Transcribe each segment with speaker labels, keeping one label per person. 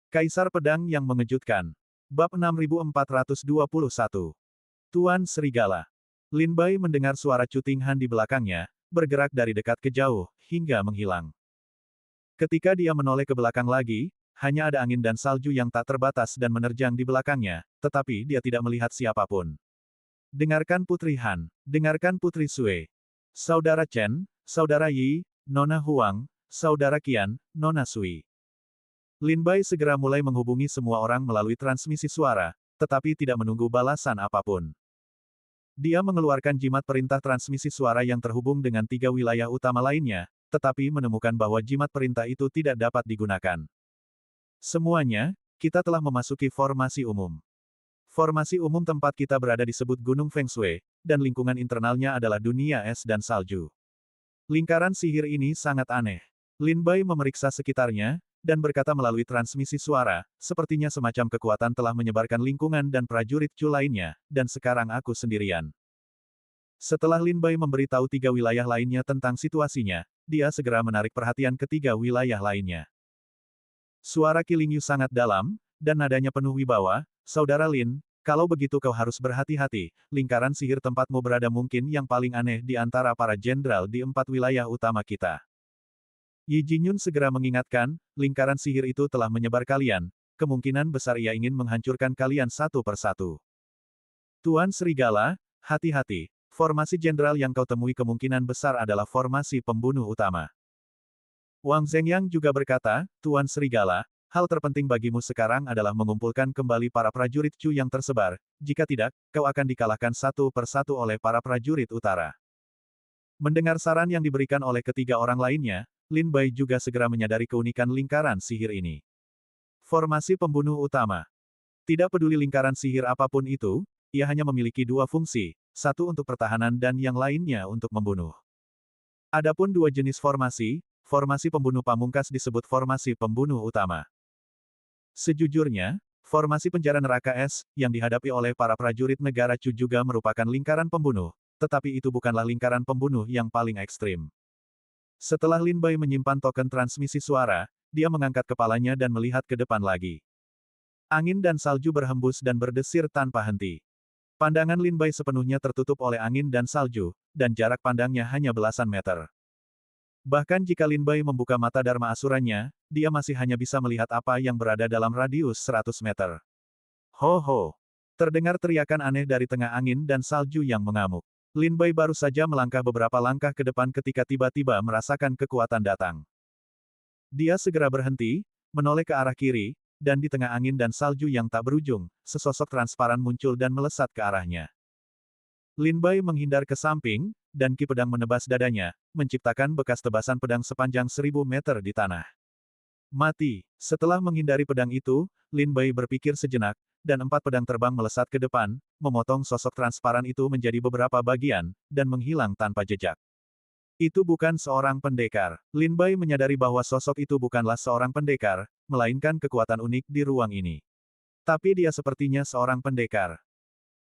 Speaker 1: Kaisar Pedang yang Mengejutkan. Bab 6421. Tuan Serigala. Lin Bai mendengar suara Chu Tinghan di belakangnya, bergerak dari dekat ke jauh, hingga menghilang. Ketika dia menoleh ke belakang lagi, hanya ada angin dan salju yang tak terbatas dan menerjang di belakangnya, tetapi dia tidak melihat siapapun. Dengarkan Putri Han, dengarkan Putri Sue. Saudara Chen, Saudara Yi, Nona Huang, Saudara Qian, Nona Sui. Lin Bai segera mulai menghubungi semua orang melalui transmisi suara, tetapi tidak menunggu balasan apapun. Dia mengeluarkan jimat perintah transmisi suara yang terhubung dengan 3 wilayah utama lainnya, tetapi menemukan bahwa jimat perintah itu tidak dapat digunakan. Semuanya, kita telah memasuki formasi umum. Formasi umum tempat kita berada disebut Gunung Feng Shui, dan lingkungan internalnya adalah dunia es dan salju. Lingkaran sihir ini sangat aneh. Lin Bai memeriksa sekitarnya, dan berkata melalui transmisi suara, sepertinya semacam kekuatan telah menyebarkan lingkungan dan prajurit Chu lainnya, dan sekarang aku sendirian. Setelah Lin Bai memberitahu 3 wilayah lainnya tentang situasinya, dia segera menarik perhatian ke 3 wilayah lainnya. Suara Killing Yu sangat dalam, dan nadanya penuh wibawa. Saudara Lin, kalau begitu kau harus berhati-hati, lingkaran sihir tempatmu berada mungkin yang paling aneh di antara para jenderal di 4 wilayah utama kita. Yi Jinyun segera mengingatkan, lingkaran sihir itu telah menyebar kalian, kemungkinan besar ia ingin menghancurkan kalian satu persatu. Tuan Serigala, hati-hati, formasi jenderal yang kau temui kemungkinan besar adalah formasi pembunuh utama. Wang Zhengyang juga berkata, Tuan Serigala, hal terpenting bagimu sekarang adalah mengumpulkan kembali para prajurit Chu yang tersebar, jika tidak, kau akan dikalahkan satu persatu oleh para prajurit utara. Mendengar saran yang diberikan oleh ketiga orang lainnya, Lin Bai juga segera menyadari keunikan lingkaran sihir ini. Formasi pembunuh utama. Tidak peduli lingkaran sihir apapun itu, ia hanya memiliki 2 fungsi, satu untuk pertahanan dan yang lainnya untuk membunuh. Adapun 2 jenis formasi, formasi pembunuh pamungkas disebut formasi pembunuh utama. Sejujurnya, formasi penjara neraka es, yang dihadapi oleh para prajurit negara Chu juga merupakan lingkaran pembunuh, tetapi itu bukanlah lingkaran pembunuh yang paling ekstrim. Setelah Lin Bai menyimpan token transmisi suara, dia mengangkat kepalanya dan melihat ke depan lagi. Angin dan salju berhembus dan berdesir tanpa henti. Pandangan Lin Bai sepenuhnya tertutup oleh angin dan salju, dan jarak pandangnya hanya belasan meter. Bahkan jika Lin Bai membuka mata Dharma Asuranya, dia masih hanya bisa melihat apa yang berada dalam radius 100 meter. Ho ho! Terdengar teriakan aneh dari tengah angin dan salju yang mengamuk. Lin Bai baru saja melangkah beberapa langkah ke depan ketika tiba-tiba merasakan kekuatan datang. Dia segera berhenti, menoleh ke arah kiri, dan di tengah angin dan salju yang tak berujung, sesosok transparan muncul dan melesat ke arahnya. Lin Bai menghindar ke samping, dan ki pedang menebas dadanya, menciptakan bekas tebasan pedang sepanjang 1000 meter di tanah. Mati. Setelah menghindari pedang itu, Lin Bai berpikir sejenak, dan 4 pedang terbang melesat ke depan, memotong sosok transparan itu menjadi beberapa bagian, dan menghilang tanpa jejak. Itu bukan seorang pendekar. Lin Bai menyadari bahwa sosok itu bukanlah seorang pendekar, melainkan kekuatan unik di ruang ini. Tapi dia sepertinya seorang pendekar.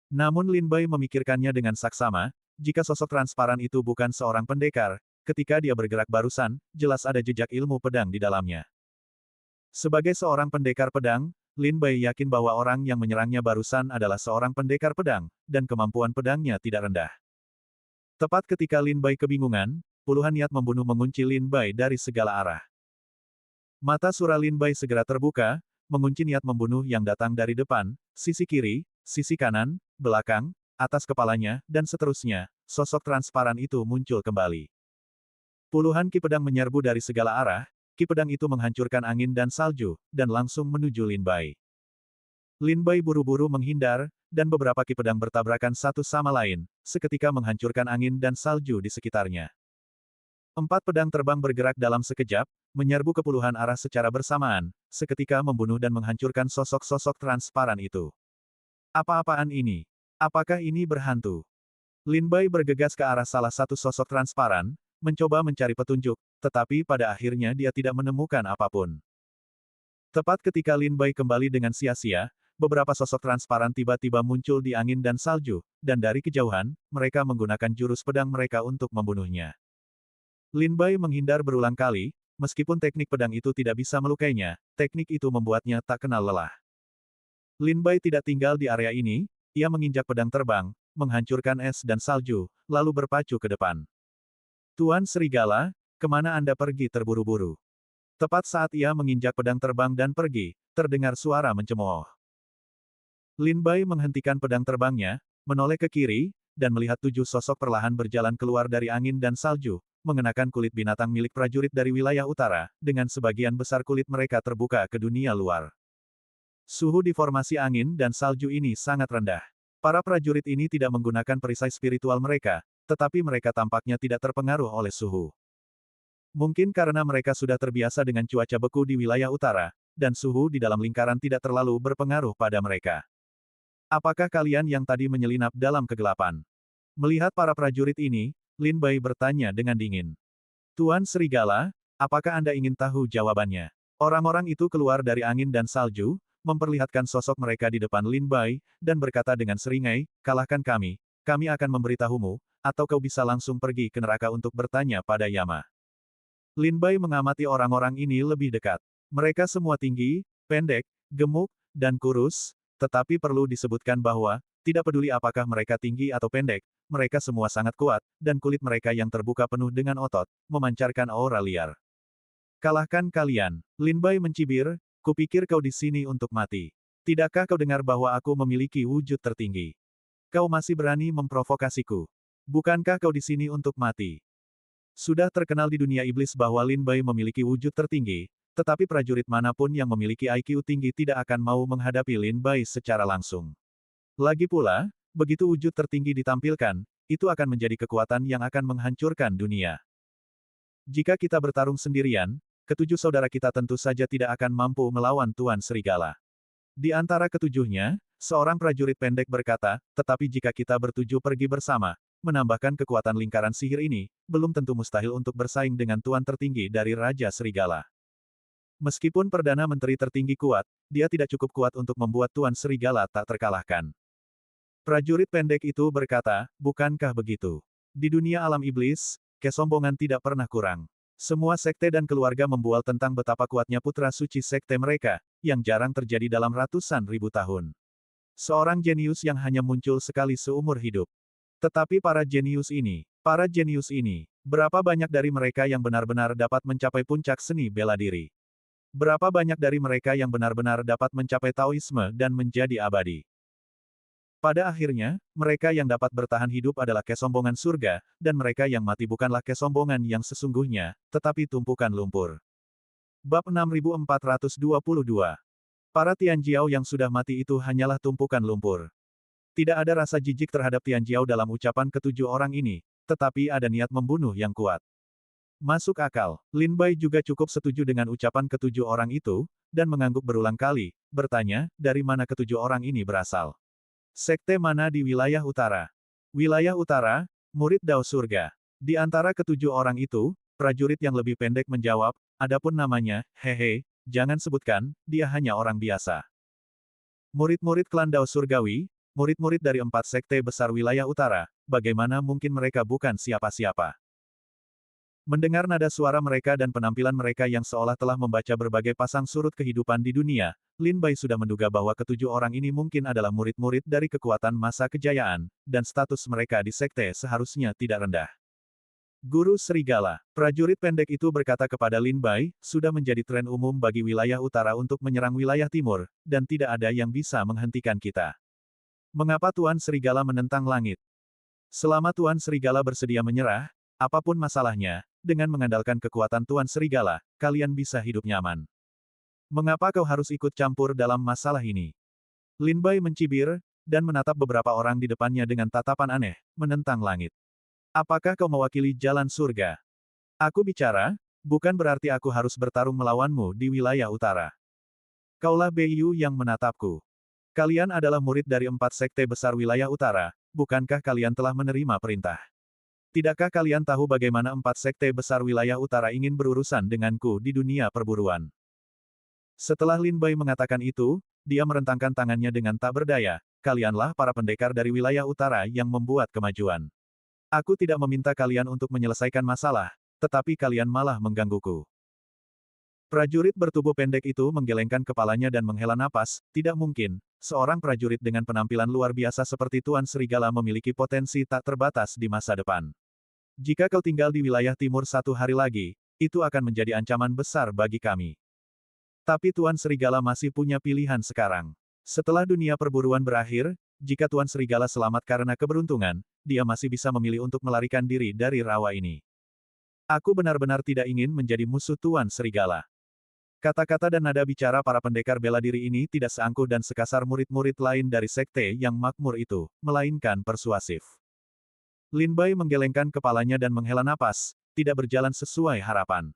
Speaker 1: Namun Lin Bai memikirkannya dengan saksama, jika sosok transparan itu bukan seorang pendekar, ketika dia bergerak barusan, jelas ada jejak ilmu pedang di dalamnya. Sebagai seorang pendekar pedang, Lin Bai yakin bahwa orang yang menyerangnya barusan adalah seorang pendekar pedang, dan kemampuan pedangnya tidak rendah. Tepat ketika Lin Bai kebingungan, puluhan niat membunuh mengunci Lin Bai dari segala arah. Mata sura Lin Bai segera terbuka, mengunci niat membunuh yang datang dari depan, sisi kiri, sisi kanan, belakang, atas kepalanya, dan seterusnya, sosok transparan itu muncul kembali. Puluhan ki pedang menyerbu dari segala arah, ki pedang itu menghancurkan angin dan salju, dan langsung menuju Lin Bai. Lin Bai buru-buru menghindar, dan beberapa ki pedang bertabrakan satu sama lain, seketika menghancurkan angin dan salju di sekitarnya. 4 pedang terbang bergerak dalam sekejap, menyerbu ke puluhan arah secara bersamaan, seketika membunuh dan menghancurkan sosok-sosok transparan itu. Apa-apaan ini? Apakah ini berhantu? Lin Bai bergegas ke arah salah satu sosok transparan, mencoba mencari petunjuk, tetapi pada akhirnya dia tidak menemukan apapun. Tepat ketika Lin Bai kembali dengan sia-sia, beberapa sosok transparan tiba-tiba muncul di angin dan salju, dan dari kejauhan, mereka menggunakan jurus pedang mereka untuk membunuhnya. Lin Bai menghindar berulang kali, Meskipun teknik pedang itu tidak bisa melukainya, teknik itu membuatnya tak kenal lelah. Lin Bai tidak tinggal di area ini, ia menginjak pedang terbang, menghancurkan es dan salju, lalu berpacu ke depan. Tuan Serigala, kemana Anda pergi terburu-buru? Tepat saat ia menginjak pedang terbang dan pergi, terdengar suara mencemooh. Lin Bai menghentikan pedang terbangnya, menoleh ke kiri, dan melihat 7 sosok perlahan berjalan keluar dari angin dan salju, mengenakan kulit binatang milik prajurit dari wilayah utara, dengan sebagian besar kulit mereka terbuka ke dunia luar. Suhu di formasi angin dan salju ini sangat rendah. Para prajurit ini tidak menggunakan perisai spiritual mereka, tetapi mereka tampaknya tidak terpengaruh oleh suhu. Mungkin karena mereka sudah terbiasa dengan cuaca beku di wilayah utara, dan suhu di dalam lingkaran tidak terlalu berpengaruh pada mereka. Apakah kalian yang tadi menyelinap dalam kegelapan? Melihat para prajurit ini, Lin Bai bertanya dengan dingin. Tuan Serigala, apakah Anda ingin tahu jawabannya? Orang-orang itu keluar dari angin dan salju, memperlihatkan sosok mereka di depan Lin Bai, dan berkata dengan seringai, kalahkan kami akan memberitahumu, atau kau bisa langsung pergi ke neraka untuk bertanya pada Yama. Lin Bai mengamati orang-orang ini lebih dekat. Mereka semua tinggi, pendek, gemuk, dan kurus, tetapi perlu disebutkan bahwa, tidak peduli apakah mereka tinggi atau pendek, mereka semua sangat kuat, dan kulit mereka yang terbuka penuh dengan otot, memancarkan aura liar. Kalahkan kalian. Lin Bai mencibir, kupikir kau di sini untuk mati. Tidakkah kau dengar bahwa aku memiliki wujud tertinggi? Kau masih berani memprovokasiku. Bukankah kau di sini untuk mati? Sudah terkenal di dunia iblis bahwa Lin Bai memiliki wujud tertinggi, tetapi prajurit manapun yang memiliki IQ tinggi tidak akan mau menghadapi Lin Bai secara langsung. Lagi pula, begitu wujud tertinggi ditampilkan, itu akan menjadi kekuatan yang akan menghancurkan dunia. Jika kita bertarung sendirian, ketujuh saudara kita tentu saja tidak akan mampu melawan Tuan Serigala. Di antara ketujuhnya, seorang prajurit pendek berkata, tetapi jika kita bertujuh pergi bersama, menambahkan kekuatan lingkaran sihir ini, belum tentu mustahil untuk bersaing dengan Tuan tertinggi dari Raja Serigala. Meskipun Perdana Menteri tertinggi kuat, dia tidak cukup kuat untuk membuat Tuan Serigala tak terkalahkan. Prajurit pendek itu berkata, bukankah begitu? Di dunia alam iblis, kesombongan tidak pernah kurang. Semua sekte dan keluarga membual tentang betapa kuatnya putra suci sekte mereka, yang jarang terjadi dalam ratusan ribu tahun. Seorang jenius yang hanya muncul sekali seumur hidup. Tetapi para jenius ini, berapa banyak dari mereka yang benar-benar dapat mencapai puncak seni bela diri? Berapa banyak dari mereka yang benar-benar dapat mencapai Taoisme dan menjadi abadi? Pada akhirnya, mereka yang dapat bertahan hidup adalah kesombongan surga, dan mereka yang mati bukanlah kesombongan yang sesungguhnya, tetapi tumpukan lumpur. Bab 6422. Para Tianjiao yang sudah mati itu hanyalah tumpukan lumpur. Tidak ada rasa jijik terhadap Tianjiao dalam ucapan ketujuh orang ini, tetapi ada niat membunuh yang kuat. Masuk akal, Lin Bai juga cukup setuju dengan ucapan ketujuh orang itu, dan mengangguk berulang kali, bertanya, dari mana ketujuh orang ini berasal? Sekte mana di wilayah utara? Wilayah utara, murid Dao Surga. Di antara ketujuh orang itu, prajurit yang lebih pendek menjawab, adapun namanya, hehe, jangan sebutkan, dia hanya orang biasa. Murid-murid klan Dao Surgawi, murid-murid dari 4 sekte besar wilayah utara, bagaimana mungkin mereka bukan siapa-siapa? Mendengar nada suara mereka dan penampilan mereka yang seolah telah membaca berbagai pasang surut kehidupan di dunia, Lin Bai sudah menduga bahwa ketujuh orang ini mungkin adalah murid-murid dari kekuatan masa kejayaan, dan status mereka di sekte seharusnya tidak rendah. Guru Serigala, prajurit pendek itu berkata kepada Lin Bai, sudah menjadi tren umum bagi wilayah utara untuk menyerang wilayah timur, dan tidak ada yang bisa menghentikan kita. Mengapa Tuan Serigala menentang langit? Selama Tuan Serigala bersedia menyerah, apapun masalahnya, dengan mengandalkan kekuatan Tuan Serigala, kalian bisa hidup nyaman. Mengapa kau harus ikut campur dalam masalah ini? Lin Bai mencibir, dan menatap beberapa orang di depannya dengan tatapan aneh, menentang langit. Apakah kau mewakili jalan surga? Aku bicara, bukan berarti aku harus bertarung melawanmu di wilayah utara. Kaulah Beiyu yang menatapku. Kalian adalah murid dari 4 sekte besar wilayah utara, bukankah kalian telah menerima perintah? Tidakkah kalian tahu bagaimana 4 sekte besar wilayah utara ingin berurusan denganku di dunia perburuan? Setelah Lin Bai mengatakan itu, dia merentangkan tangannya dengan tak berdaya, kalianlah para pendekar dari wilayah utara yang membuat kemajuan. Aku tidak meminta kalian untuk menyelesaikan masalah, tetapi kalian malah menggangguku. Prajurit bertubuh pendek itu menggelengkan kepalanya dan menghela napas, tidak mungkin. Seorang prajurit dengan penampilan luar biasa seperti Tuan Serigala memiliki potensi tak terbatas di masa depan. Jika kau tinggal di wilayah timur 1 hari lagi, itu akan menjadi ancaman besar bagi kami. Tapi Tuan Serigala masih punya pilihan sekarang. Setelah dunia perburuan berakhir, jika Tuan Serigala selamat karena keberuntungan, dia masih bisa memilih untuk melarikan diri dari rawa ini. Aku benar-benar tidak ingin menjadi musuh Tuan Serigala. Kata-kata dan nada bicara para pendekar bela diri ini tidak seangkuh dan sekasar murid-murid lain dari sekte yang makmur itu, melainkan persuasif. Lin Bai menggelengkan kepalanya dan menghela napas, tidak berjalan sesuai harapan.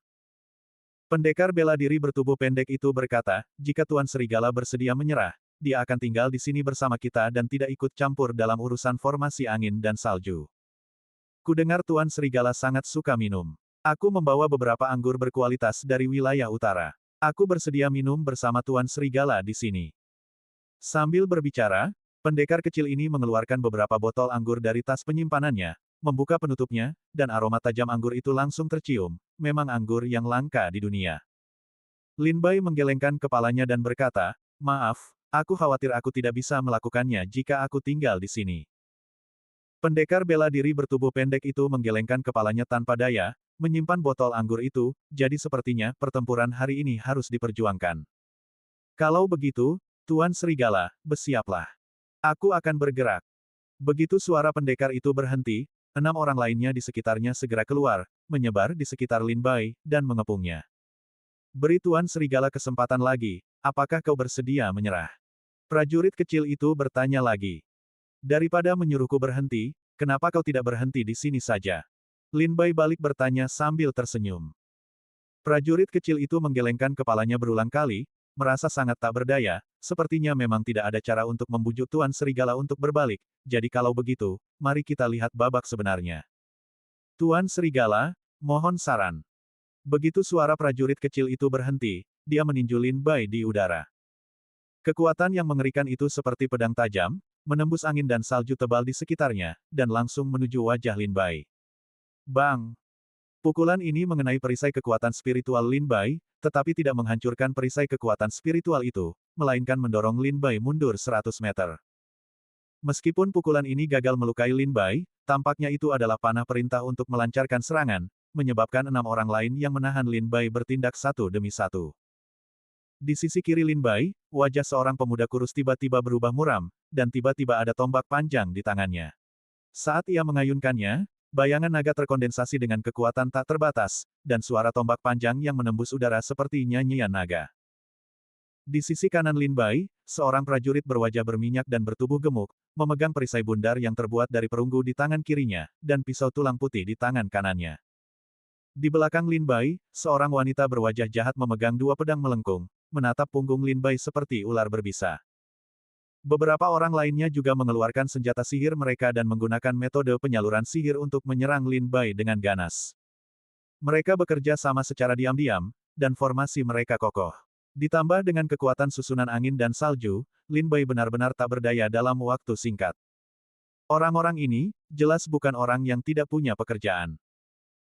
Speaker 1: Pendekar bela diri bertubuh pendek itu berkata, jika Tuan Serigala bersedia menyerah, dia akan tinggal di sini bersama kita dan tidak ikut campur dalam urusan formasi angin dan salju. Kudengar Tuan Serigala sangat suka minum. Aku membawa beberapa anggur berkualitas dari wilayah utara. Aku bersedia minum bersama Tuan Serigala di sini. Sambil berbicara, pendekar kecil ini mengeluarkan beberapa botol anggur dari tas penyimpanannya, membuka penutupnya, dan aroma tajam anggur itu langsung tercium, memang anggur yang langka di dunia. Lin Bai menggelengkan kepalanya dan berkata, maaf, aku khawatir aku tidak bisa melakukannya jika aku tinggal di sini. Pendekar bela diri bertubuh pendek itu menggelengkan kepalanya tanpa daya, menyimpan botol anggur itu, jadi sepertinya pertempuran hari ini harus diperjuangkan. Kalau begitu, Tuan Serigala, bersiaplah. Aku akan bergerak. Begitu suara pendekar itu berhenti, 6 orang lainnya di sekitarnya segera keluar, menyebar di sekitar Lin Bai, dan mengepungnya. Beri Tuan Serigala kesempatan lagi, apakah kau bersedia menyerah? Prajurit kecil itu bertanya lagi. Daripada menyuruhku berhenti, kenapa kau tidak berhenti di sini saja? Lin Bai balik bertanya sambil tersenyum. Prajurit kecil itu menggelengkan kepalanya berulang kali, merasa sangat tak berdaya, sepertinya memang tidak ada cara untuk membujuk Tuan Serigala untuk berbalik, jadi kalau begitu, mari kita lihat babak sebenarnya. Tuan Serigala, mohon saran. Begitu suara prajurit kecil itu berhenti, dia meninju Lin Bai di udara. Kekuatan yang mengerikan itu seperti pedang tajam, menembus angin dan salju tebal di sekitarnya, dan langsung menuju wajah Lin Bai. Bang! Pukulan ini mengenai perisai kekuatan spiritual Lin Bai, tetapi tidak menghancurkan perisai kekuatan spiritual itu, melainkan mendorong Lin Bai mundur 100 meter. Meskipun pukulan ini gagal melukai Lin Bai, tampaknya itu adalah panah perintah untuk melancarkan serangan, menyebabkan 6 orang lain yang menahan Lin Bai bertindak satu demi satu. Di sisi kiri Lin Bai, wajah seorang pemuda kurus tiba-tiba berubah muram, dan tiba-tiba ada tombak panjang di tangannya. Saat ia mengayunkannya, bayangan naga terkondensasi dengan kekuatan tak terbatas, dan suara tombak panjang yang menembus udara seperti nyanyian naga. Di sisi kanan Lin Bai, seorang prajurit berwajah berminyak dan bertubuh gemuk, memegang perisai bundar yang terbuat dari perunggu di tangan kirinya, dan pisau tulang putih di tangan kanannya. Di belakang Lin Bai, seorang wanita berwajah jahat memegang 2 pedang melengkung, menatap punggung Lin Bai seperti ular berbisa. Beberapa orang lainnya juga mengeluarkan senjata sihir mereka dan menggunakan metode penyaluran sihir untuk menyerang Lin Bai dengan ganas. Mereka bekerja sama secara diam-diam, dan formasi mereka kokoh. Ditambah dengan kekuatan susunan angin dan salju, Lin Bai benar-benar tak berdaya dalam waktu singkat. Orang-orang ini, jelas bukan orang yang tidak punya pekerjaan.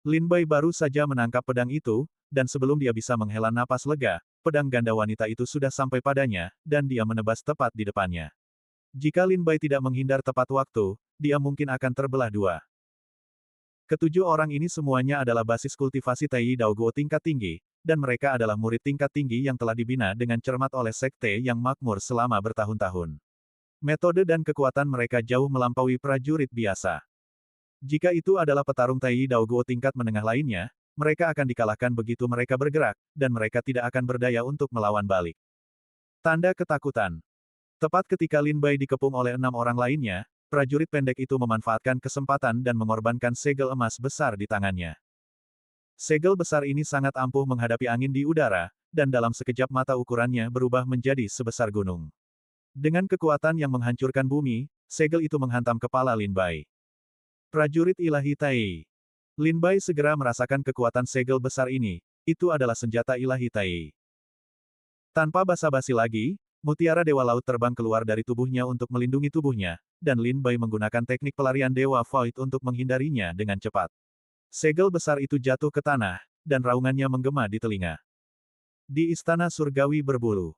Speaker 1: Lin Bai baru saja menangkap pedang itu, dan sebelum dia bisa menghela napas lega, pedang ganda wanita itu sudah sampai padanya, dan dia menebas tepat di depannya. Jika Lin Bai tidak menghindar tepat waktu, dia mungkin akan terbelah 2. Ketujuh orang ini semuanya adalah basis kultivasi Tai Dao Guo tingkat tinggi, dan mereka adalah murid tingkat tinggi yang telah dibina dengan cermat oleh sekte yang makmur selama bertahun-tahun. Metode dan kekuatan mereka jauh melampaui prajurit biasa. Jika itu adalah petarung Tai Dao Guo tingkat menengah lainnya, mereka akan dikalahkan begitu mereka bergerak, dan mereka tidak akan berdaya untuk melawan balik. Tanda ketakutan. Tepat ketika Lin Bai dikepung oleh 6 orang lainnya, prajurit pendek itu memanfaatkan kesempatan dan mengorbankan segel emas besar di tangannya. Segel besar ini sangat ampuh menghadapi angin di udara, dan dalam sekejap mata ukurannya berubah menjadi sebesar gunung. Dengan kekuatan yang menghancurkan bumi, segel itu menghantam kepala Lin Bai. Prajurit ilahi Tai. Lin Bai segera merasakan kekuatan segel besar ini, itu adalah senjata ilahi Tai. Tanpa basa-basi lagi, mutiara Dewa Laut terbang keluar dari tubuhnya untuk melindungi tubuhnya, dan Lin Bai menggunakan teknik pelarian Dewa Void untuk menghindarinya dengan cepat. Segel besar itu jatuh ke tanah, dan raungannya menggema di telinga. Di Istana Surgawi berbulu.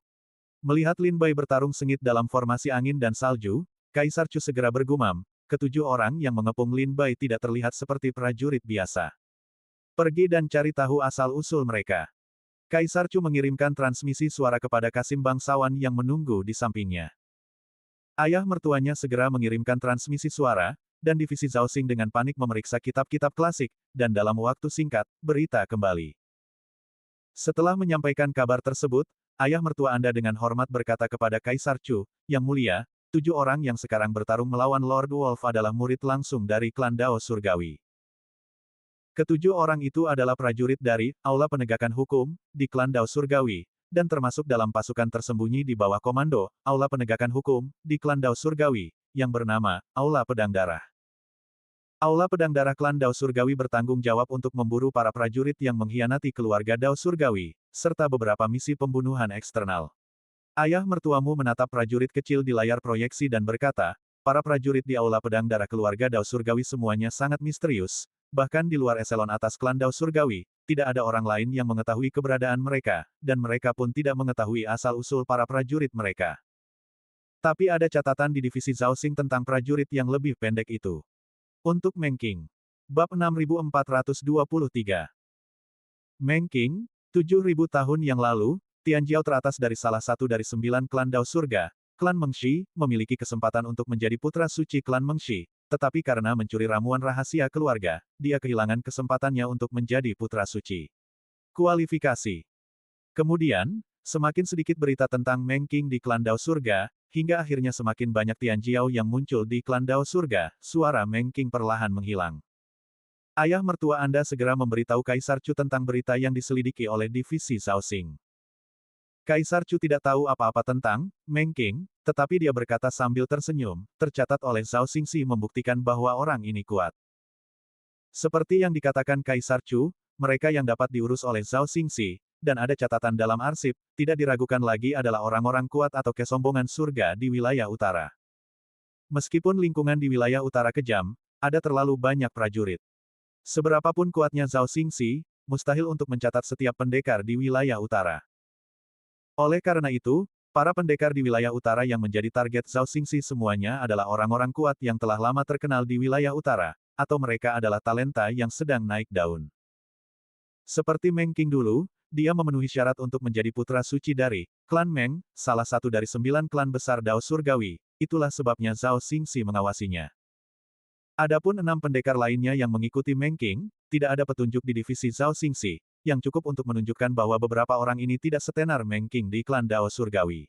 Speaker 1: Melihat Lin Bai bertarung sengit dalam formasi angin dan salju, Kaisar Chu segera bergumam, ketujuh orang yang mengepung Lin Bai tidak terlihat seperti prajurit biasa. Pergi dan cari tahu asal-usul mereka. Kaisar Chu mengirimkan transmisi suara kepada Kasim bangsawan yang menunggu di sampingnya. Ayah mertuanya segera mengirimkan transmisi suara, dan divisi Zhao Xing dengan panik memeriksa kitab-kitab klasik, dan dalam waktu singkat, berita kembali. Setelah menyampaikan kabar tersebut, ayah mertua Anda dengan hormat berkata kepada Kaisar Chu, Yang Mulia, 7 orang yang sekarang bertarung melawan Lord Wolf adalah murid langsung dari klan Dao Surgawi. Ketujuh orang itu adalah prajurit dari Aula Penegakan Hukum di klan Dao Surgawi, dan termasuk dalam pasukan tersembunyi di bawah komando Aula Penegakan Hukum di klan Dao Surgawi, yang bernama Aula Pedang Darah. Aula Pedang Darah klan Dao Surgawi bertanggung jawab untuk memburu para prajurit yang mengkhianati keluarga Dao Surgawi, serta beberapa misi pembunuhan eksternal. Ayah mertuamu menatap prajurit kecil di layar proyeksi dan berkata, para prajurit di Aula Pedang Darah keluarga Dao Surgawi semuanya sangat misterius, bahkan di luar eselon atas klan Dao Surgawi, tidak ada orang lain yang mengetahui keberadaan mereka, dan mereka pun tidak mengetahui asal-usul para prajurit mereka. Tapi ada catatan di divisi Zhao Xing tentang prajurit yang lebih pendek itu. Untuk Meng Qing. Bab 6423. Meng Qing, 7.000 tahun yang lalu, Tianjiao teratas dari salah satu dari 9 klan Dao Surga, klan Mengshi, memiliki kesempatan untuk menjadi putra suci klan Mengshi, tetapi karena mencuri ramuan rahasia keluarga, dia kehilangan kesempatannya untuk menjadi putra suci. Kualifikasi. Kemudian, semakin sedikit berita tentang Meng Qing di klan Dao Surga, hingga akhirnya semakin banyak Tianjiao yang muncul di klan Dao Surga, suara Meng Qing perlahan menghilang. Ayah mertua Anda segera memberitahu Kaisar Chu tentang berita yang diselidiki oleh divisi Zhao Xing. Kaisar Chu tidak tahu apa-apa tentang Meng Qing, tetapi dia berkata sambil tersenyum, tercatat oleh Zhao Xingxi membuktikan bahwa orang ini kuat. Seperti yang dikatakan Kaisar Chu, mereka yang dapat diurus oleh Zhao Xingxi, dan ada catatan dalam arsip, tidak diragukan lagi adalah orang-orang kuat atau kesombongan surga di wilayah utara. Meskipun lingkungan di wilayah utara kejam, ada terlalu banyak prajurit. Seberapapun kuatnya Zhao Xingxi, mustahil untuk mencatat setiap pendekar di wilayah utara. Oleh karena itu, para pendekar di wilayah utara yang menjadi target Zhao Xingxi semuanya adalah orang-orang kuat yang telah lama terkenal di wilayah utara, atau mereka adalah talenta yang sedang naik daun. Seperti Meng Qing dulu, dia memenuhi syarat untuk menjadi putra suci dari klan Meng, salah satu dari 9 klan besar Dao Surgawi, itulah sebabnya Zhao Xingxi mengawasinya. Adapun 6 pendekar lainnya yang mengikuti Meng Qing, tidak ada petunjuk di divisi Zhao Xingxi, yang cukup untuk menunjukkan bahwa beberapa orang ini tidak setenar Meng Qing di klan Dao Surgawi.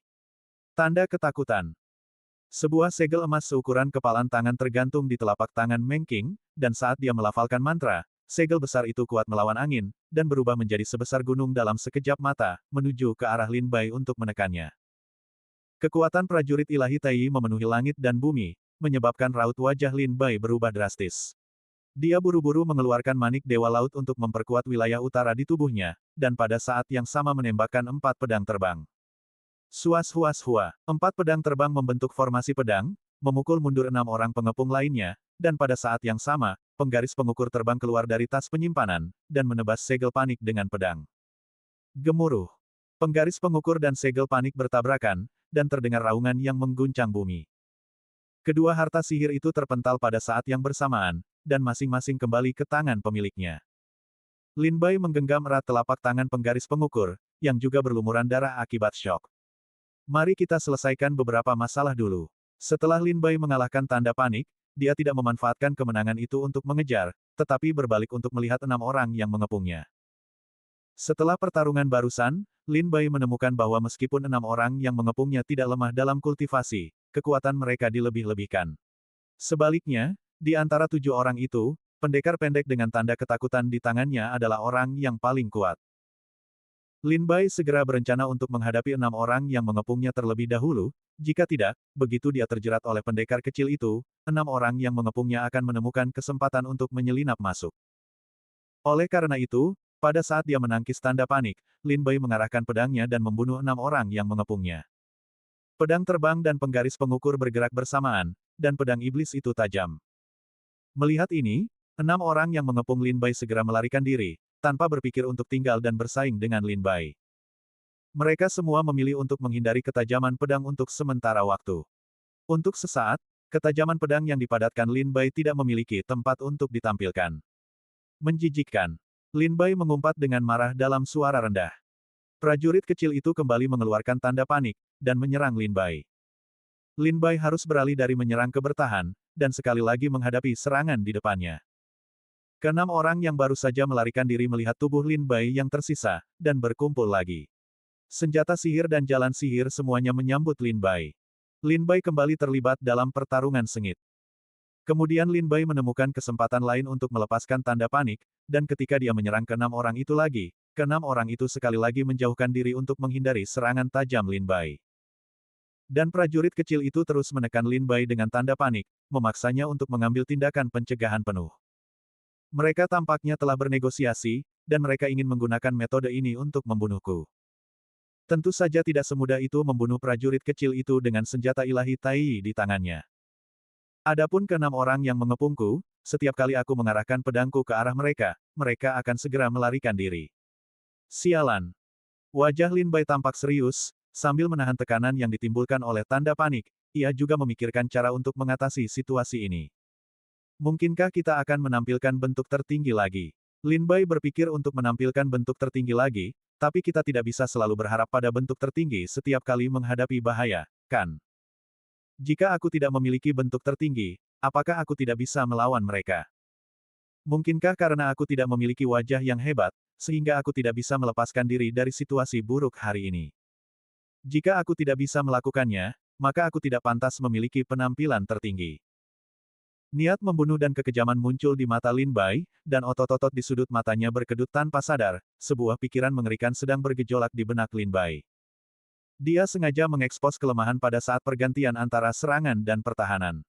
Speaker 1: Tanda ketakutan. Sebuah segel emas seukuran kepalan tangan tergantung di telapak tangan Meng Qing, dan saat dia melafalkan mantra, segel besar itu kuat melawan angin, dan berubah menjadi sebesar gunung dalam sekejap mata, menuju ke arah Lin Bai untuk menekannya. Kekuatan prajurit ilahi Tai memenuhi langit dan bumi, menyebabkan raut wajah Lin Bai berubah drastis. Dia buru-buru mengeluarkan manik Dewa Laut untuk memperkuat wilayah utara di tubuhnya, dan pada saat yang sama menembakkan 4 pedang terbang. Suas-huas-hua, 4 pedang terbang membentuk formasi pedang, memukul mundur 6 orang pengepung lainnya, dan pada saat yang sama, penggaris pengukur terbang keluar dari tas penyimpanan, dan menebas segel panik dengan pedang. Gemuruh. Penggaris pengukur dan segel panik bertabrakan, dan terdengar raungan yang mengguncang bumi. Kedua harta sihir itu terpental pada saat yang bersamaan, dan masing-masing kembali ke tangan pemiliknya. Lin Bai menggenggam erat telapak tangan penggaris pengukur, yang juga berlumuran darah akibat syok. Mari kita selesaikan beberapa masalah dulu. Setelah Lin Bai mengalahkan tanda panik, dia tidak memanfaatkan kemenangan itu untuk mengejar, tetapi berbalik untuk melihat 6 orang yang mengepungnya. Setelah pertarungan barusan, Lin Bai menemukan bahwa meskipun 6 orang yang mengepungnya tidak lemah dalam kultivasi, kekuatan mereka dilebih-lebihkan. Sebaliknya, di antara 7 orang itu, pendekar pendek dengan tanda ketakutan di tangannya adalah orang yang paling kuat. Lin Bai segera berencana untuk menghadapi 6 orang yang mengepungnya terlebih dahulu, jika tidak, begitu dia terjerat oleh pendekar kecil itu, 6 orang yang mengepungnya akan menemukan kesempatan untuk menyelinap masuk. Oleh karena itu, pada saat dia menangkis tanda panik, Lin Bai mengarahkan pedangnya dan membunuh 6 orang yang mengepungnya. Pedang terbang dan penggaris pengukur bergerak bersamaan, dan pedang iblis itu tajam. Melihat ini, 6 orang yang mengepung Lin Bai segera melarikan diri, tanpa berpikir untuk tinggal dan bersaing dengan Lin Bai. Mereka semua memilih untuk menghindari ketajaman pedang untuk sementara waktu. Untuk sesaat, ketajaman pedang yang dipadatkan Lin Bai tidak memiliki tempat untuk ditampilkan. Menjijikkan. Lin Bai mengumpat dengan marah dalam suara rendah. Prajurit kecil itu kembali mengeluarkan tanda panik, dan menyerang Lin Bai. Lin Bai harus beralih dari menyerang ke bertahan, dan sekali lagi menghadapi serangan di depannya. Keenam orang yang baru saja melarikan diri melihat tubuh Lin Bai yang tersisa, dan berkumpul lagi. Senjata sihir dan jalan sihir semuanya menyambut Lin Bai. Lin Bai kembali terlibat dalam pertarungan sengit. Kemudian Lin Bai menemukan kesempatan lain untuk melepaskan tanda panik, dan ketika dia menyerang keenam orang itu lagi, keenam orang itu sekali lagi menjauhkan diri untuk menghindari serangan tajam Lin Bai. Dan prajurit kecil itu terus menekan Lin Bai dengan tanda panik, memaksanya untuk mengambil tindakan pencegahan penuh. Mereka tampaknya telah bernegosiasi, dan mereka ingin menggunakan metode ini untuk membunuhku. Tentu saja tidak semudah itu membunuh prajurit kecil itu dengan senjata ilahi Tai di tangannya. Adapun keenam orang yang mengepungku, setiap kali aku mengarahkan pedangku ke arah mereka, mereka akan segera melarikan diri. Sialan. Wajah Lin Bai tampak serius, sambil menahan tekanan yang ditimbulkan oleh tanda panik, ia juga memikirkan cara untuk mengatasi situasi ini. Mungkinkah kita akan menampilkan bentuk tertinggi lagi? Lin Bai berpikir untuk menampilkan bentuk tertinggi lagi, tapi kita tidak bisa selalu berharap pada bentuk tertinggi setiap kali menghadapi bahaya, kan? Jika aku tidak memiliki bentuk tertinggi, apakah aku tidak bisa melawan mereka? Mungkinkah karena aku tidak memiliki wajah yang hebat, sehingga aku tidak bisa melepaskan diri dari situasi buruk hari ini? Jika aku tidak bisa melakukannya, maka aku tidak pantas memiliki penampilan tertinggi. Niat membunuh dan kekejaman muncul di mata Lin Bai, dan otot-otot di sudut matanya berkedut tanpa sadar, sebuah pikiran mengerikan sedang bergejolak di benak Lin Bai. Dia sengaja mengekspos kelemahan pada saat pergantian antara serangan dan pertahanan.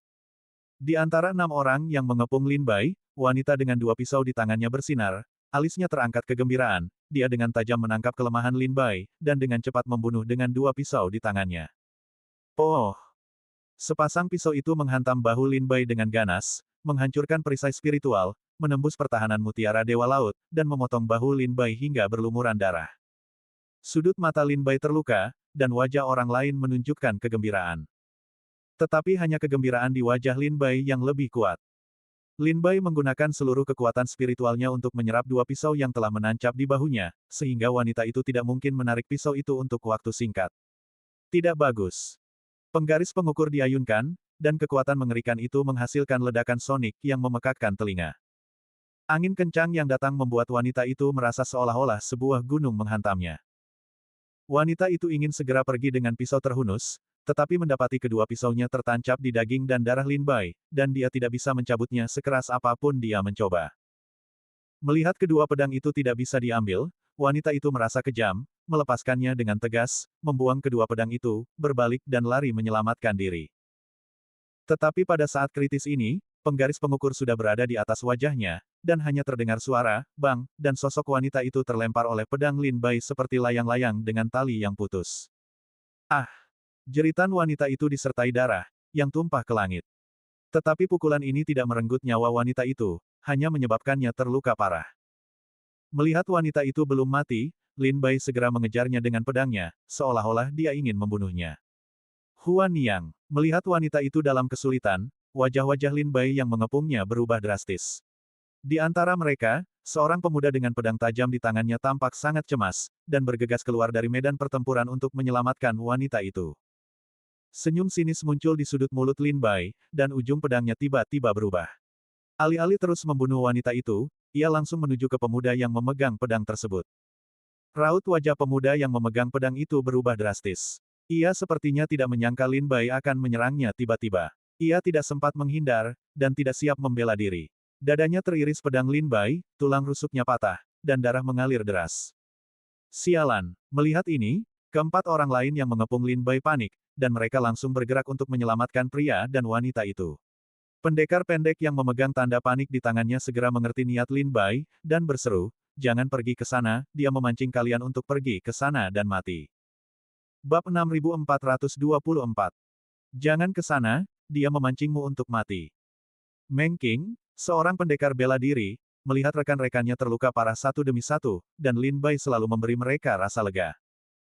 Speaker 1: Di antara 6 orang yang mengepung Lin Bai, wanita dengan 2 pisau di tangannya bersinar, alisnya terangkat kegembiraan, dia dengan tajam menangkap kelemahan Lin Bai, dan dengan cepat membunuh dengan 2 pisau di tangannya. Oh! Sepasang pisau itu menghantam bahu Lin Bai dengan ganas, menghancurkan perisai spiritual, menembus pertahanan mutiara Dewa Laut, dan memotong bahu Lin Bai hingga berlumuran darah. Sudut mata Lin Bai terluka, dan wajah orang lain menunjukkan kegembiraan. Tetapi hanya kegembiraan di wajah Lin Bai yang lebih kuat. Lin Bai menggunakan seluruh kekuatan spiritualnya untuk menyerap 2 pisau yang telah menancap di bahunya, sehingga wanita itu tidak mungkin menarik pisau itu untuk waktu singkat. Tidak bagus. Penggaris pengukur diayunkan, dan kekuatan mengerikan itu menghasilkan ledakan sonik yang memekakkan telinga. Angin kencang yang datang membuat wanita itu merasa seolah-olah sebuah gunung menghantamnya. Wanita itu ingin segera pergi dengan pisau terhunus, tetapi mendapati kedua pisaunya tertancap di daging dan darah Lin Bai, dan dia tidak bisa mencabutnya sekeras apapun dia mencoba. Melihat kedua pedang itu tidak bisa diambil, wanita itu merasa kejam, melepaskannya dengan tegas, membuang kedua pedang itu, berbalik dan lari menyelamatkan diri. Tetapi pada saat kritis ini, penggaris pengukur sudah berada di atas wajahnya, dan hanya terdengar suara, bang, dan sosok wanita itu terlempar oleh pedang Lin Bai seperti layang-layang dengan tali yang putus. Ah! Jeritan wanita itu disertai darah, yang tumpah ke langit. Tetapi pukulan ini tidak merenggut nyawa wanita itu, hanya menyebabkannya terluka parah. Melihat wanita itu belum mati, Lin Bai segera mengejarnya dengan pedangnya, seolah-olah dia ingin membunuhnya. Huan Yang, melihat wanita itu dalam kesulitan, wajah-wajah Lin Bai yang mengepungnya berubah drastis. Di antara mereka, seorang pemuda dengan pedang tajam di tangannya tampak sangat cemas, dan bergegas keluar dari medan pertempuran untuk menyelamatkan wanita itu. Senyum sinis muncul di sudut mulut Lin Bai, dan ujung pedangnya tiba-tiba berubah. Alih-alih terus membunuh wanita itu, ia langsung menuju ke pemuda yang memegang pedang tersebut. Raut wajah pemuda yang memegang pedang itu berubah drastis. Ia sepertinya tidak menyangka Lin Bai akan menyerangnya tiba-tiba. Ia tidak sempat menghindar, dan tidak siap membela diri. Dadanya teriris pedang Lin Bai, tulang rusuknya patah, dan darah mengalir deras. Sialan! Melihat ini, keempat orang lain yang mengepung Lin Bai panik, dan mereka langsung bergerak untuk menyelamatkan pria dan wanita itu. Pendekar pendek yang memegang tanda panik di tangannya segera mengerti niat Lin Bai, dan berseru, "Jangan pergi ke sana, dia memancing kalian untuk pergi ke sana dan mati." Bab 6424. Jangan ke sana, dia memancingmu untuk mati. Meng Qing, seorang pendekar bela diri, melihat rekan-rekannya terluka parah satu demi satu, dan Lin Bai selalu memberi mereka rasa lega.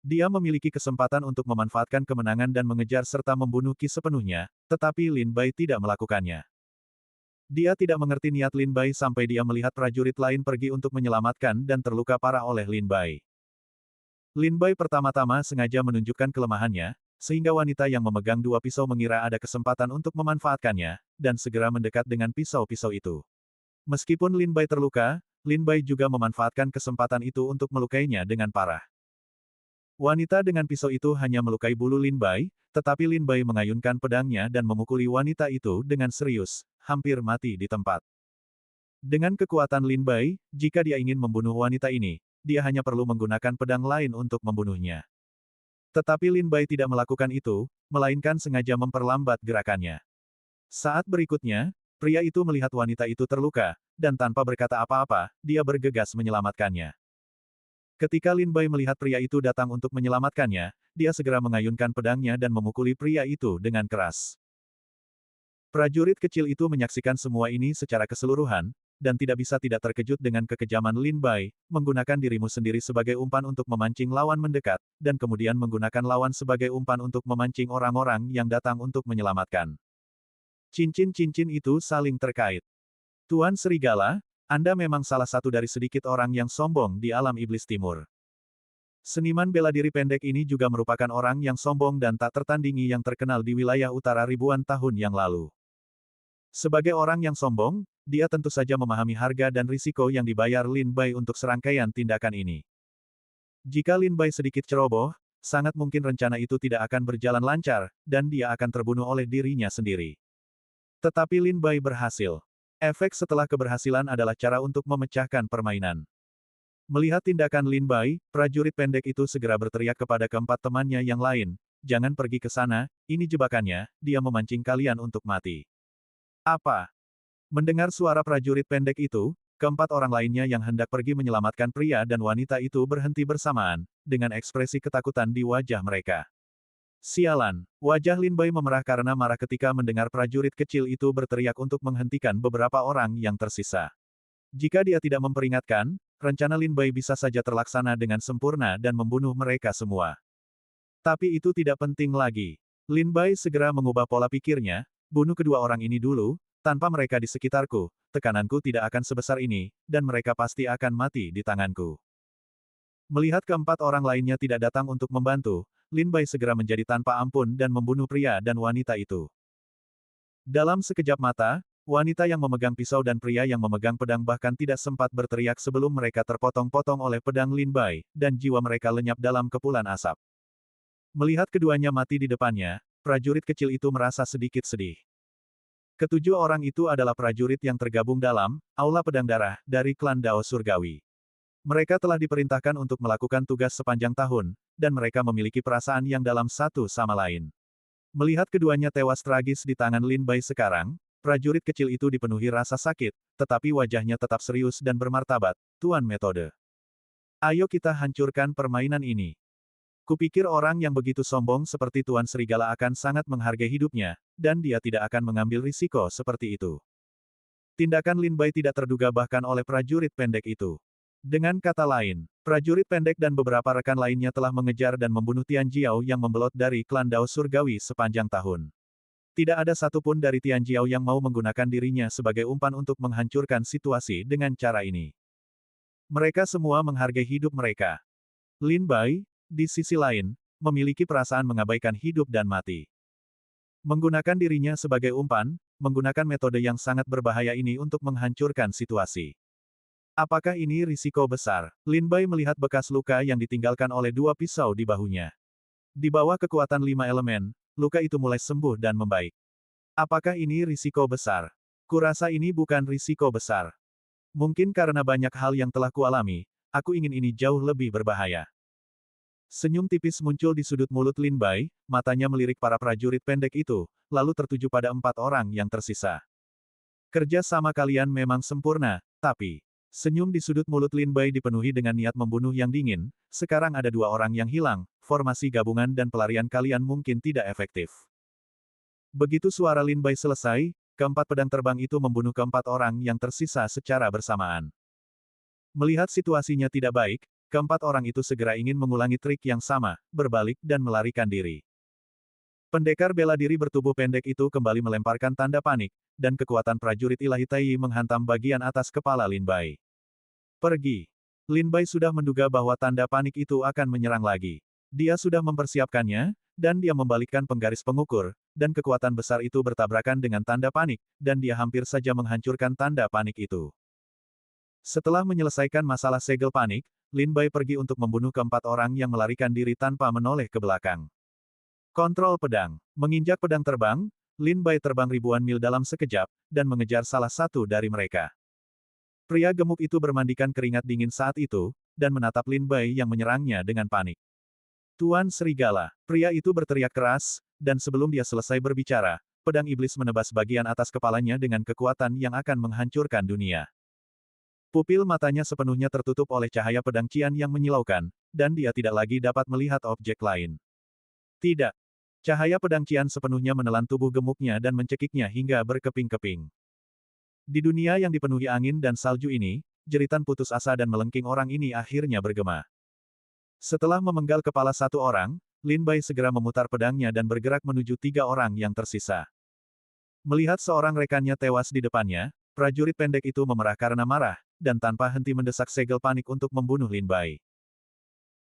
Speaker 1: Dia memiliki kesempatan untuk memanfaatkan kemenangan dan mengejar serta membunuh Qi sepenuhnya, tetapi Lin Bai tidak melakukannya. Dia tidak mengerti niat Lin Bai sampai dia melihat prajurit lain pergi untuk menyelamatkan dan terluka parah oleh Lin Bai. Lin Bai pertama-tama sengaja menunjukkan kelemahannya, sehingga wanita yang memegang dua pisau mengira ada kesempatan untuk memanfaatkannya, dan segera mendekat dengan pisau-pisau itu. Meskipun Lin Bai terluka, Lin Bai juga memanfaatkan kesempatan itu untuk melukainya dengan parah. Wanita dengan pisau itu hanya melukai bulu Lin Bai, tetapi Lin Bai mengayunkan pedangnya dan memukuli wanita itu dengan serius, hampir mati di tempat. Dengan kekuatan Lin Bai, jika dia ingin membunuh wanita ini, dia hanya perlu menggunakan pedang lain untuk membunuhnya. Tetapi Lin Bai tidak melakukan itu, melainkan sengaja memperlambat gerakannya. Saat berikutnya, pria itu melihat wanita itu terluka, dan tanpa berkata apa-apa, dia bergegas menyelamatkannya. Ketika Lin Bai melihat pria itu datang untuk menyelamatkannya, dia segera mengayunkan pedangnya dan memukuli pria itu dengan keras. Prajurit kecil itu menyaksikan semua ini secara keseluruhan, dan tidak bisa tidak terkejut dengan kekejaman Lin Bai, menggunakan dirimu sendiri sebagai umpan untuk memancing lawan mendekat, dan kemudian menggunakan lawan sebagai umpan untuk memancing orang-orang yang datang untuk menyelamatkan. Cincin-cincin itu saling terkait. Tuan Serigala, Anda memang salah satu dari sedikit orang yang sombong di alam iblis timur. Seniman bela diri pendek ini juga merupakan orang yang sombong dan tak tertandingi yang terkenal di wilayah utara ribuan tahun yang lalu. Sebagai orang yang sombong, dia tentu saja memahami harga dan risiko yang dibayar Lin Bai untuk serangkaian tindakan ini. Jika Lin Bai sedikit ceroboh, sangat mungkin rencana itu tidak akan berjalan lancar, dan dia akan terbunuh oleh dirinya sendiri. Tetapi Lin Bai berhasil. Efek setelah keberhasilan adalah cara untuk memecahkan permainan. Melihat tindakan Lin Bai, prajurit pendek itu segera berteriak kepada keempat temannya yang lain, "Jangan pergi ke sana, ini jebakannya, dia memancing kalian untuk mati." Apa? Mendengar suara prajurit pendek itu, keempat orang lainnya yang hendak pergi menyelamatkan pria dan wanita itu berhenti bersamaan, dengan ekspresi ketakutan di wajah mereka. Sialan, wajah Lin Bai memerah karena marah ketika mendengar prajurit kecil itu berteriak untuk menghentikan beberapa orang yang tersisa. Jika dia tidak memperingatkan, rencana Lin Bai bisa saja terlaksana dengan sempurna dan membunuh mereka semua. Tapi itu tidak penting lagi. Lin Bai segera mengubah pola pikirnya, bunuh kedua orang ini dulu, tanpa mereka di sekitarku, tekananku tidak akan sebesar ini, dan mereka pasti akan mati di tanganku. Melihat keempat orang lainnya tidak datang untuk membantu, Lin Bai segera menjadi tanpa ampun dan membunuh pria dan wanita itu. Dalam sekejap mata, wanita yang memegang pisau dan pria yang memegang pedang bahkan tidak sempat berteriak sebelum mereka terpotong-potong oleh pedang Lin Bai, dan jiwa mereka lenyap dalam kepulan asap. Melihat keduanya mati di depannya, prajurit kecil itu merasa sedikit sedih. Ketujuh orang itu adalah prajurit yang tergabung dalam Aula Pedang Darah dari klan Dao Surgawi. Mereka telah diperintahkan untuk melakukan tugas sepanjang tahun, dan mereka memiliki perasaan yang dalam satu sama lain. Melihat keduanya tewas tragis di tangan Lin Bai sekarang, prajurit kecil itu dipenuhi rasa sakit, tetapi wajahnya tetap serius dan bermartabat, "Tuan Metode. Ayo kita hancurkan permainan ini." Kupikir orang yang begitu sombong seperti Tuan Serigala akan sangat menghargai hidupnya, dan dia tidak akan mengambil risiko seperti itu. Tindakan Lin Bai tidak terduga bahkan oleh prajurit pendek itu. Dengan kata lain, prajurit pendek dan beberapa rekan lainnya telah mengejar dan membunuh Tian Jiao yang membelot dari klan Dao Surgawi sepanjang tahun. Tidak ada satupun dari Tian Jiao yang mau menggunakan dirinya sebagai umpan untuk menghancurkan situasi dengan cara ini. Mereka semua menghargai hidup mereka. Lin Bai, di sisi lain, memiliki perasaan mengabaikan hidup dan mati. Menggunakan dirinya sebagai umpan, menggunakan metode yang sangat berbahaya ini untuk menghancurkan situasi. Apakah ini risiko besar? Lin Bai melihat bekas luka yang ditinggalkan oleh dua pisau di bahunya. Di bawah kekuatan 5 elemen, luka itu mulai sembuh dan membaik. Apakah ini risiko besar? Kurasa ini bukan risiko besar. Mungkin karena banyak hal yang telah kualami, aku ingin ini jauh lebih berbahaya. Senyum tipis muncul di sudut mulut Lin Bai, matanya melirik para prajurit pendek itu, lalu tertuju pada 4 orang yang tersisa. Kerja sama kalian memang sempurna, tapi... Senyum di sudut mulut Lin Bai dipenuhi dengan niat membunuh yang dingin, sekarang ada 2 orang yang hilang, formasi gabungan dan pelarian kalian mungkin tidak efektif. Begitu suara Lin Bai selesai, keempat pedang terbang itu membunuh keempat orang yang tersisa secara bersamaan. Melihat situasinya tidak baik, keempat orang itu segera ingin mengulangi trik yang sama, berbalik dan melarikan diri. Pendekar bela diri bertubuh pendek itu kembali melemparkan tanda panik, dan kekuatan prajurit ilahi Tai menghantam bagian atas kepala Lin Bai. Pergi. Lin Bai sudah menduga bahwa tanda panik itu akan menyerang lagi. Dia sudah mempersiapkannya, dan dia membalikkan penggaris pengukur, dan kekuatan besar itu bertabrakan dengan tanda panik, dan dia hampir saja menghancurkan tanda panik itu. Setelah menyelesaikan masalah segel panik, Lin Bai pergi untuk membunuh keempat orang yang melarikan diri tanpa menoleh ke belakang. Kontrol pedang. Menginjak pedang terbang, Lin Bai terbang ribuan mil dalam sekejap, dan mengejar salah satu dari mereka. Pria gemuk itu bermandikan keringat dingin saat itu, dan menatap Lin Bai yang menyerangnya dengan panik. Tuan Serigala. Pria itu berteriak keras, dan sebelum dia selesai berbicara, pedang iblis menebas bagian atas kepalanya dengan kekuatan yang akan menghancurkan dunia. Pupil matanya sepenuhnya tertutup oleh cahaya pedang Qian yang menyilaukan, dan dia tidak lagi dapat melihat objek lain. Tidak. Cahaya pedang Qian sepenuhnya menelan tubuh gemuknya dan mencekiknya hingga berkeping-keping. Di dunia yang dipenuhi angin dan salju ini, jeritan putus asa dan melengking orang ini akhirnya bergema. Setelah memenggal kepala satu orang, Lin Bai segera memutar pedangnya dan bergerak menuju tiga orang yang tersisa. Melihat seorang rekannya tewas di depannya, prajurit pendek itu memerah karena marah, dan tanpa henti mendesak segel panik untuk membunuh Lin Bai.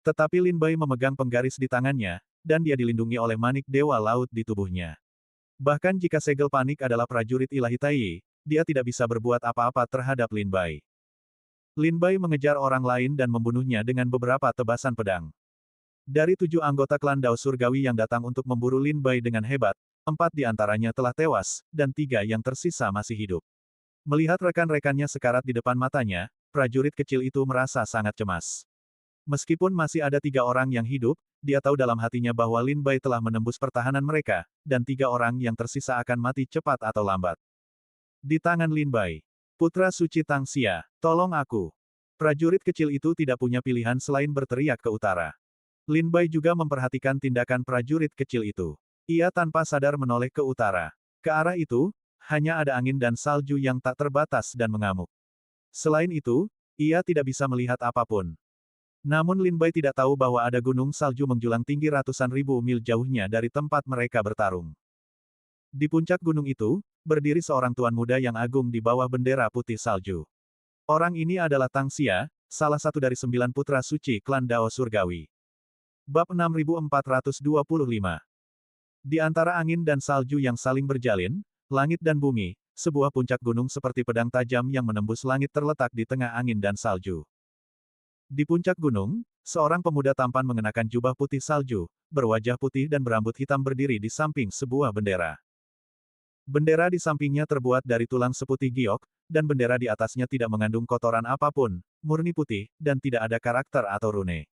Speaker 1: Tetapi Lin Bai memegang penggaris di tangannya, dan dia dilindungi oleh manik dewa laut di tubuhnya. Bahkan jika segel panik adalah prajurit ilahi Tai, dia tidak bisa berbuat apa-apa terhadap Lin Bai. Lin Bai mengejar orang lain dan membunuhnya dengan beberapa tebasan pedang. Dari 7 anggota klan Dao Surgawi yang datang untuk memburu Lin Bai dengan hebat, 4 di antaranya telah tewas, dan 3 yang tersisa masih hidup. Melihat rekan-rekannya sekarat di depan matanya, prajurit kecil itu merasa sangat cemas. Meskipun masih ada 3 orang yang hidup, dia tahu dalam hatinya bahwa Lin Bai telah menembus pertahanan mereka, dan 3 orang yang tersisa akan mati cepat atau lambat. Di tangan Lin Bai. Putra suci Tang Xia, tolong aku. Prajurit kecil itu tidak punya pilihan selain berteriak ke utara. Lin Bai juga memperhatikan tindakan prajurit kecil itu. Ia tanpa sadar menoleh ke utara. Ke arah itu, hanya ada angin dan salju yang tak terbatas dan mengamuk. Selain itu, ia tidak bisa melihat apapun. Namun Lin Bai tidak tahu bahwa ada gunung salju menjulang tinggi ratusan ribu mil jauhnya dari tempat mereka bertarung. Di puncak gunung itu, berdiri seorang tuan muda yang agung di bawah bendera putih salju. Orang ini adalah Tang Xia, salah satu dari 9 putra suci klan Dao Surgawi. Bab 6425. Di antara angin dan salju yang saling berjalin, langit dan bumi, sebuah puncak gunung seperti pedang tajam yang menembus langit terletak di tengah angin dan salju. Di puncak gunung, seorang pemuda tampan mengenakan jubah putih salju, berwajah putih dan berambut hitam berdiri di samping sebuah bendera. Bendera di sampingnya terbuat dari tulang seputih giok, dan bendera di atasnya tidak mengandung kotoran apapun, murni putih, dan tidak ada karakter atau rune.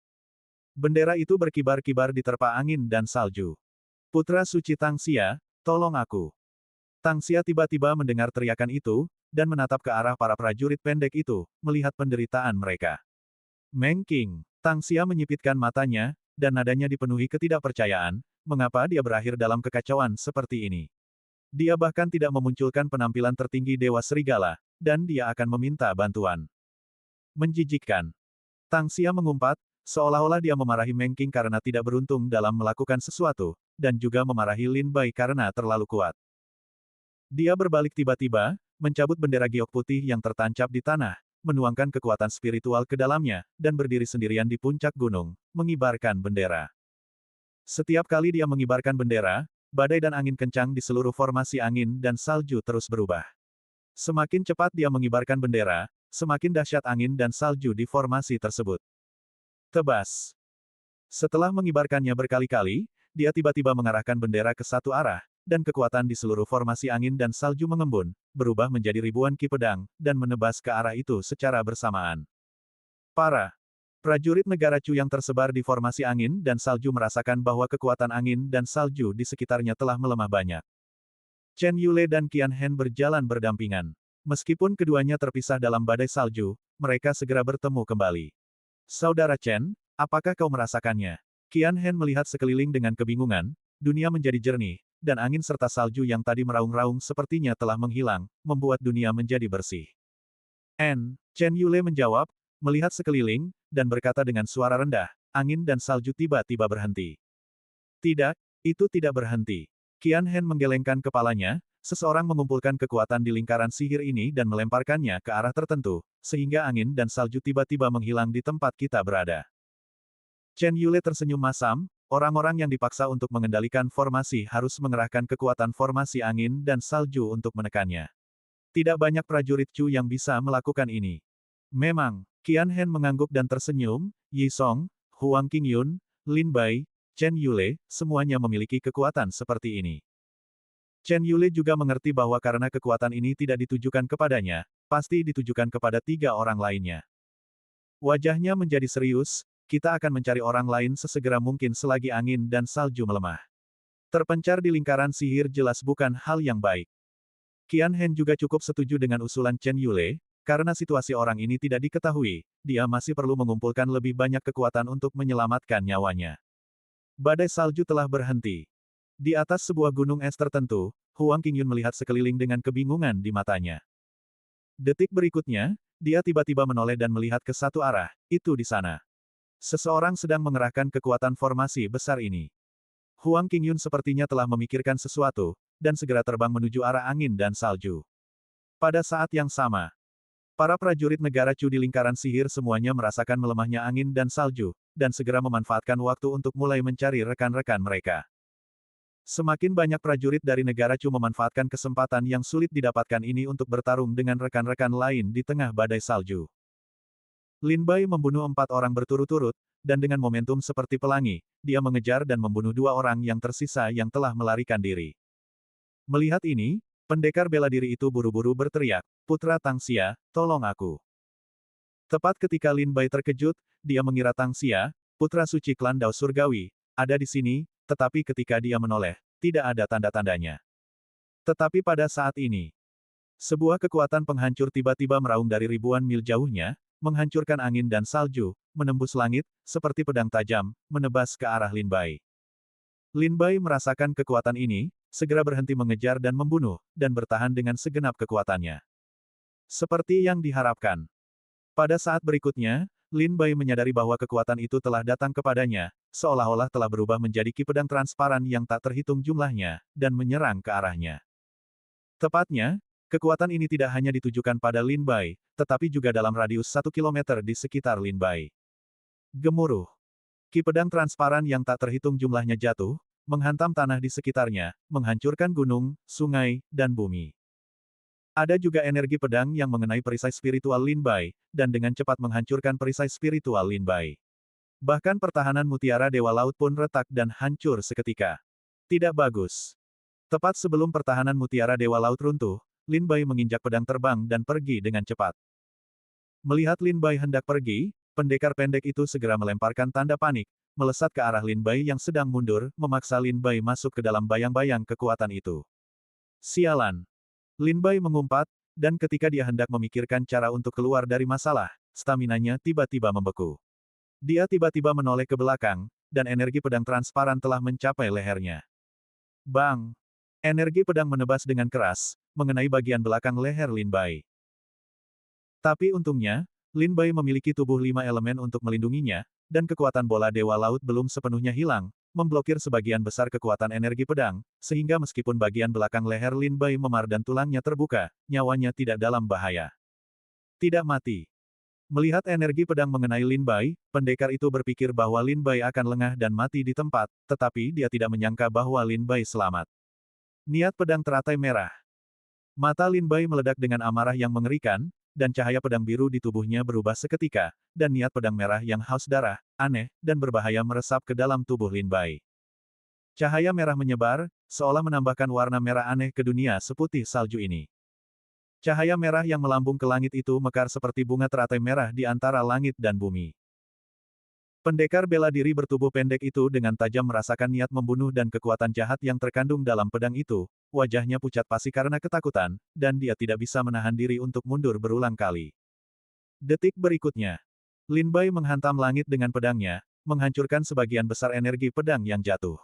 Speaker 1: Bendera itu berkibar-kibar diterpa angin dan salju. Putra suci Tang Xia, tolong aku. Tang Xia tiba-tiba mendengar teriakan itu, dan menatap ke arah para prajurit pendek itu, melihat penderitaan mereka. Meng Qing. Tang Xia menyipitkan matanya, dan nadanya dipenuhi ketidakpercayaan, mengapa dia berakhir dalam kekacauan seperti ini. Dia bahkan tidak memunculkan penampilan tertinggi Dewa Serigala, dan dia akan meminta bantuan. Menjijikkan. Tang Xia mengumpat, seolah-olah dia memarahi Meng Qing karena tidak beruntung dalam melakukan sesuatu, dan juga memarahi Lin Bai karena terlalu kuat. Dia berbalik tiba-tiba, mencabut bendera giok putih yang tertancap di tanah, menuangkan kekuatan spiritual ke dalamnya, dan berdiri sendirian di puncak gunung, mengibarkan bendera. Setiap kali dia mengibarkan bendera, badai dan angin kencang di seluruh formasi angin dan salju terus berubah. Semakin cepat dia mengibarkan bendera, semakin dahsyat angin dan salju di formasi tersebut. Tebas. Setelah mengibarkannya berkali-kali, dia tiba-tiba mengarahkan bendera ke satu arah, dan kekuatan di seluruh formasi angin dan salju mengembun, berubah menjadi ribuan ki pedang, dan menebas ke arah itu secara bersamaan. Para prajurit negara Chu yang tersebar di formasi angin dan salju merasakan bahwa kekuatan angin dan salju di sekitarnya telah melemah banyak. Chen Yule dan Qian Hen berjalan berdampingan. Meskipun keduanya terpisah dalam badai salju, mereka segera bertemu kembali. Saudara Chen, apakah kau merasakannya? Qian Hen melihat sekeliling dengan kebingungan, dunia menjadi jernih, dan angin serta salju yang tadi meraung-raung sepertinya telah menghilang, membuat dunia menjadi bersih. Chen Yule menjawab, melihat sekeliling, dan berkata dengan suara rendah, angin dan salju tiba-tiba berhenti. Tidak, itu tidak berhenti. Qian Hen menggelengkan kepalanya, seseorang mengumpulkan kekuatan di lingkaran sihir ini dan melemparkannya ke arah tertentu, sehingga angin dan salju tiba-tiba menghilang di tempat kita berada. Chen Yule tersenyum masam, orang-orang yang dipaksa untuk mengendalikan formasi harus mengerahkan kekuatan formasi angin dan salju untuk menekannya. Tidak banyak prajurit Chu yang bisa melakukan ini. Memang, Qian Hen mengangguk dan tersenyum, Yi Song, Huang Qingyun, Lin Bai, Chen Yule, semuanya memiliki kekuatan seperti ini. Chen Yule juga mengerti bahwa karena kekuatan ini tidak ditujukan kepadanya, pasti ditujukan kepada 3 orang lainnya. Wajahnya menjadi serius, kita akan mencari orang lain sesegera mungkin selagi angin dan salju melemah. Terpencar di lingkaran sihir jelas bukan hal yang baik. Qian Hen juga cukup setuju dengan usulan Chen Yule, karena situasi orang ini tidak diketahui, dia masih perlu mengumpulkan lebih banyak kekuatan untuk menyelamatkan nyawanya. Badai salju telah berhenti. Di atas sebuah gunung es tertentu, Huang Qingyun melihat sekeliling dengan kebingungan di matanya. Detik berikutnya, dia tiba-tiba menoleh dan melihat ke satu arah, itu di sana. Seseorang sedang mengerahkan kekuatan formasi besar ini. Huang Qingyun sepertinya telah memikirkan sesuatu, dan segera terbang menuju arah angin dan salju. Pada saat yang sama, para prajurit negara Chu di lingkaran sihir semuanya merasakan melemahnya angin dan salju, dan segera memanfaatkan waktu untuk mulai mencari rekan-rekan mereka. Semakin banyak prajurit dari negara Chu memanfaatkan kesempatan yang sulit didapatkan ini untuk bertarung dengan rekan-rekan lain di tengah badai salju. Lin Bai membunuh 4 orang berturut-turut, dan dengan momentum seperti pelangi, dia mengejar dan membunuh 2 orang yang tersisa yang telah melarikan diri. Melihat ini, pendekar bela diri itu buru-buru berteriak, "Putra Tangxia, tolong aku." Tepat ketika Lin Bai terkejut, dia mengira Tangxia, putra suci klan Dao Surgawi, ada di sini, tetapi ketika dia menoleh, tidak ada tanda-tandanya. Tetapi pada saat ini, sebuah kekuatan penghancur tiba-tiba meraung dari ribuan mil jauhnya, menghancurkan angin dan salju, menembus langit, seperti pedang tajam, menebas ke arah Lin Bai. Lin Bai merasakan kekuatan ini, segera berhenti mengejar dan membunuh, dan bertahan dengan segenap kekuatannya. Seperti yang diharapkan. Pada saat berikutnya, Lin Bai menyadari bahwa kekuatan itu telah datang kepadanya, seolah-olah telah berubah menjadi ki pedang transparan yang tak terhitung jumlahnya, dan menyerang ke arahnya. Tepatnya, kekuatan ini tidak hanya ditujukan pada Lin Bai, tetapi juga dalam radius 1 kilometer di sekitar Lin Bai. Gemuruh. Ki pedang transparan yang tak terhitung jumlahnya jatuh, menghantam tanah di sekitarnya, menghancurkan gunung, sungai, dan bumi. Ada juga energi pedang yang mengenai perisai spiritual Lin Bai, dan dengan cepat menghancurkan perisai spiritual Lin Bai. Bahkan pertahanan mutiara Dewa Laut pun retak dan hancur seketika. Tidak bagus. Tepat sebelum pertahanan mutiara Dewa Laut runtuh, Lin Bai menginjak pedang terbang dan pergi dengan cepat. Melihat Lin Bai hendak pergi, pendekar pendek itu segera melemparkan tanda panik, melesat ke arah Lin Bai yang sedang mundur, memaksa Lin Bai masuk ke dalam bayang-bayang kekuatan itu. Sialan. Lin Bai mengumpat, dan ketika dia hendak memikirkan cara untuk keluar dari masalah, staminanya tiba-tiba membeku. Dia tiba-tiba menoleh ke belakang, dan energi pedang transparan telah mencapai lehernya. Bang! Energi pedang menebas dengan keras, mengenai bagian belakang leher Lin Bai. Tapi untungnya, Lin Bai memiliki tubuh 5 elemen untuk melindunginya, dan kekuatan bola Dewa Laut belum sepenuhnya hilang, memblokir sebagian besar kekuatan energi pedang, sehingga meskipun bagian belakang leher Lin Bai memar dan tulangnya terbuka, nyawanya tidak dalam bahaya. Tidak mati. Melihat energi pedang mengenai Lin Bai, pendekar itu berpikir bahwa Lin Bai akan lengah dan mati di tempat, tetapi dia tidak menyangka bahwa Lin Bai selamat. Niat pedang teratai merah. Mata Lin Bai meledak dengan amarah yang mengerikan, dan cahaya pedang biru di tubuhnya berubah seketika, dan niat pedang merah yang haus darah, aneh, dan berbahaya meresap ke dalam tubuh Lin Bai. Cahaya merah menyebar, seolah menambahkan warna merah aneh ke dunia seputih salju ini. Cahaya merah yang melambung ke langit itu mekar seperti bunga teratai merah di antara langit dan bumi. Pendekar bela diri bertubuh pendek itu dengan tajam merasakan niat membunuh dan kekuatan jahat yang terkandung dalam pedang itu, wajahnya pucat pasi karena ketakutan, dan dia tidak bisa menahan diri untuk mundur berulang kali. Detik berikutnya, Lin Bai menghantam langit dengan pedangnya, menghancurkan sebagian besar energi pedang yang jatuh.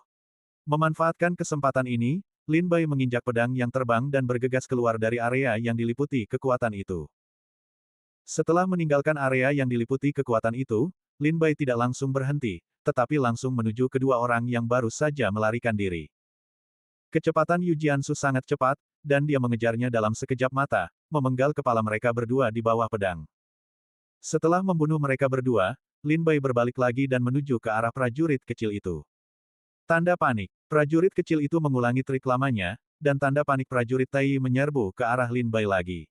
Speaker 1: Memanfaatkan kesempatan ini, Lin Bai menginjak pedang yang terbang dan bergegas keluar dari area yang diliputi kekuatan itu. Setelah meninggalkan area yang diliputi kekuatan itu, Lin Bai tidak langsung berhenti, tetapi langsung menuju kedua orang yang baru saja melarikan diri. Kecepatan Yu Jiansu sangat cepat, dan dia mengejarnya dalam sekejap mata, memenggal kepala mereka berdua di bawah pedang. Setelah membunuh mereka berdua, Lin Bai berbalik lagi dan menuju ke arah prajurit kecil itu. Tanda panik. Prajurit kecil itu mengulangi trik lamanya, dan tanda panik prajurit Tai menyerbu ke arah Lin Bai lagi.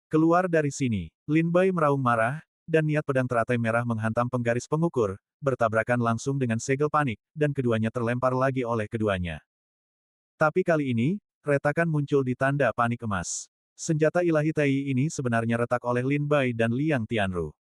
Speaker 1: Keluar dari sini. Lin Bai meraung marah, dan niat pedang teratai merah menghantam penggaris pengukur, bertabrakan langsung dengan segel panik, dan keduanya terlempar lagi oleh keduanya. Tapi kali ini, retakan muncul di tanda panik emas. Senjata ilahi Tai ini sebenarnya retak oleh Lin Bai dan Liang Tianru.